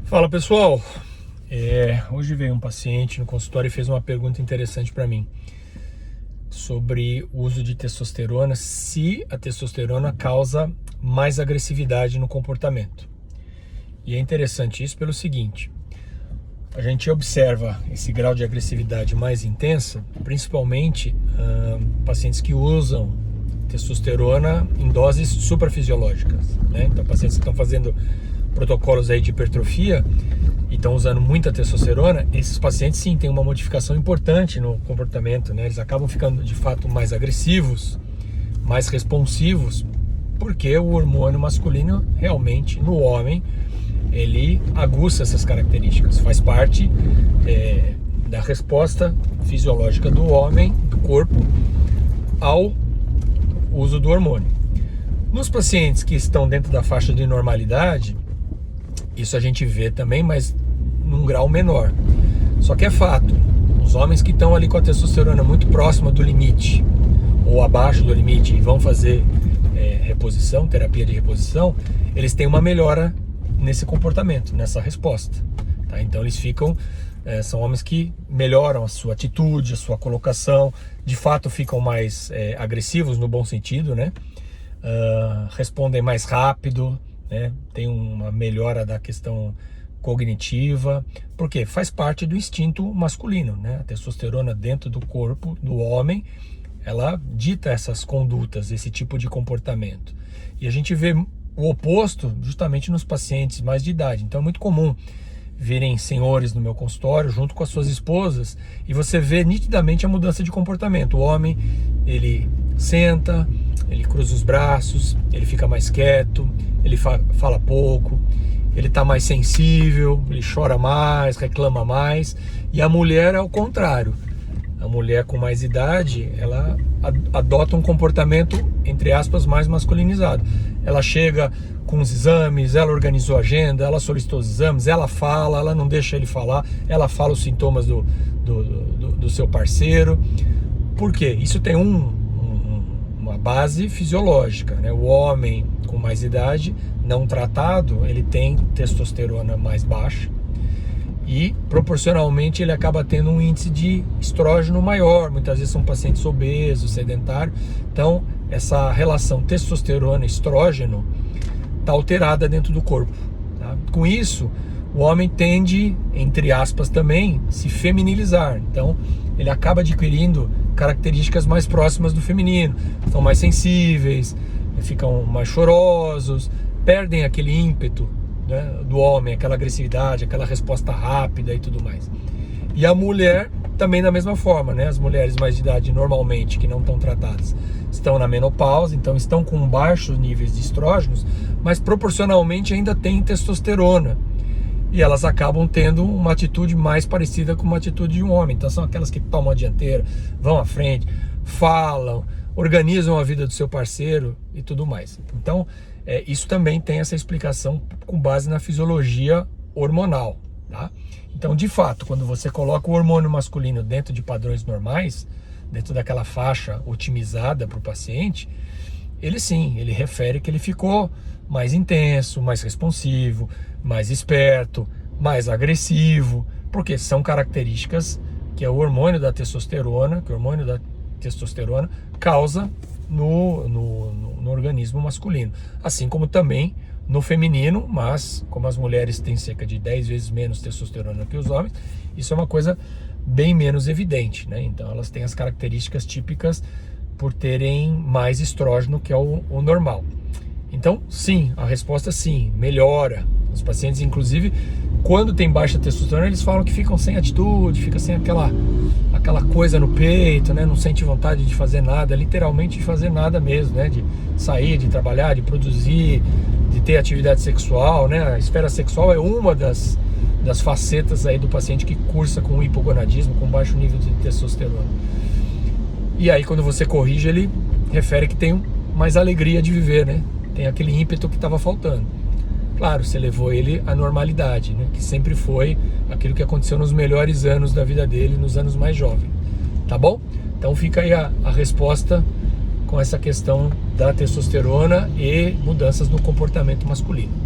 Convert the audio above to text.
Fala pessoal, hoje veio um paciente no consultório e fez uma pergunta interessante para mim sobre o uso de testosterona, se a testosterona causa mais agressividade no comportamento. E é interessante isso pelo seguinte: a gente observa esse grau de agressividade mais intensa, principalmente pacientes que usam testosterona em doses suprafisiológicas, né? Então pacientes que estão fazendo protocolos aí de hipertrofia e estão usando muita testosterona, esses pacientes sim têm uma modificação importante no comportamento, né? Eles acabam ficando de fato mais agressivos, mais responsivos, porque o hormônio masculino realmente no homem ele aguça essas características, faz parte da resposta fisiológica do homem, do corpo, ao uso do hormônio. Nos pacientes que estão dentro da faixa de normalidade, isso a gente vê também, mas num grau menor. Só que é fato, os homens que estão ali com a testosterona muito próxima do limite ou abaixo do limite e vão fazer reposição, terapia de reposição, eles têm uma melhora nesse comportamento, nessa resposta, tá? Então eles ficam, são homens que melhoram a sua atitude, a sua colocação, de fato ficam mais agressivos no bom sentido, né? Respondem mais rápido, né? Tem uma melhora da questão cognitiva, porque faz parte do instinto masculino, né? A testosterona dentro do corpo do homem, ela dita essas condutas, esse tipo de comportamento. E a gente vê o oposto justamente nos pacientes mais de idade. Então é muito comum virem senhores no meu consultório junto com as suas esposas e você vê nitidamente a mudança de comportamento. O homem, ele senta, ele cruza os braços, ele fica mais quieto, ele fala pouco, ele está mais sensível, ele chora mais, reclama mais. E a mulher é o contrário. A mulher com mais idade, ela adota um comportamento, entre aspas, mais masculinizado. Ela chega com os exames, ela organizou a agenda, ela solicitou os exames, ela fala, ela não deixa ele falar, ela fala os sintomas do seu parceiro. Por quê? Isso tem uma base fisiológica, né? O homem com mais idade, não tratado, ele tem testosterona mais baixa e proporcionalmente ele acaba tendo um índice de estrógeno maior. Muitas vezes são pacientes obesos, sedentários. Então essa relação testosterona-estrógeno está alterada dentro do corpo, tá? Com isso o homem tende, entre aspas também, se feminilizar. Então ele acaba adquirindo características mais próximas do feminino, são mais sensíveis, ficam mais chorosos, perdem aquele ímpeto, né, do homem, aquela agressividade, aquela resposta rápida e tudo mais. E a mulher também da mesma forma, né? As mulheres mais de idade normalmente que não estão tratadas estão na menopausa, então estão com baixos níveis de estrógenos, mas proporcionalmente ainda têm testosterona. E elas acabam tendo uma atitude mais parecida com uma atitude de um homem. Então são aquelas que tomam a dianteira, vão à frente, falam, organizam a vida do seu parceiro e tudo mais. Então isso também tem essa explicação com base na fisiologia hormonal, tá? Então, de fato, quando você coloca o hormônio masculino dentro de padrões normais, dentro daquela faixa otimizada para o paciente, ele refere que ele ficou mais intenso, mais responsivo, mais esperto, mais agressivo, porque são características que é o hormônio da testosterona, causa no organismo masculino, assim como também no feminino, mas como as mulheres têm cerca de 10 vezes menos testosterona que os homens, isso é uma coisa bem menos evidente, né? Então elas têm as características típicas por terem mais estrógeno, que é o normal. Então sim, a resposta sim, melhora. Os pacientes, inclusive, quando tem baixa testosterona, eles falam que ficam sem atitude, fica sem aquela coisa no peito, né? Não sente vontade de fazer nada, literalmente de fazer nada mesmo, né? De sair, de trabalhar, de produzir, de ter atividade sexual, né? A esfera sexual é uma das facetas aí do paciente que cursa com hipogonadismo, com baixo nível de testosterona. E aí quando você corrige, ele refere que tem mais alegria de viver, né? Tem aquele ímpeto que estava faltando. Claro, você levou ele à normalidade, né? Que sempre foi aquilo que aconteceu nos melhores anos da vida dele, nos anos mais jovens, tá bom? Então fica aí a resposta com essa questão da testosterona e mudanças no comportamento masculino.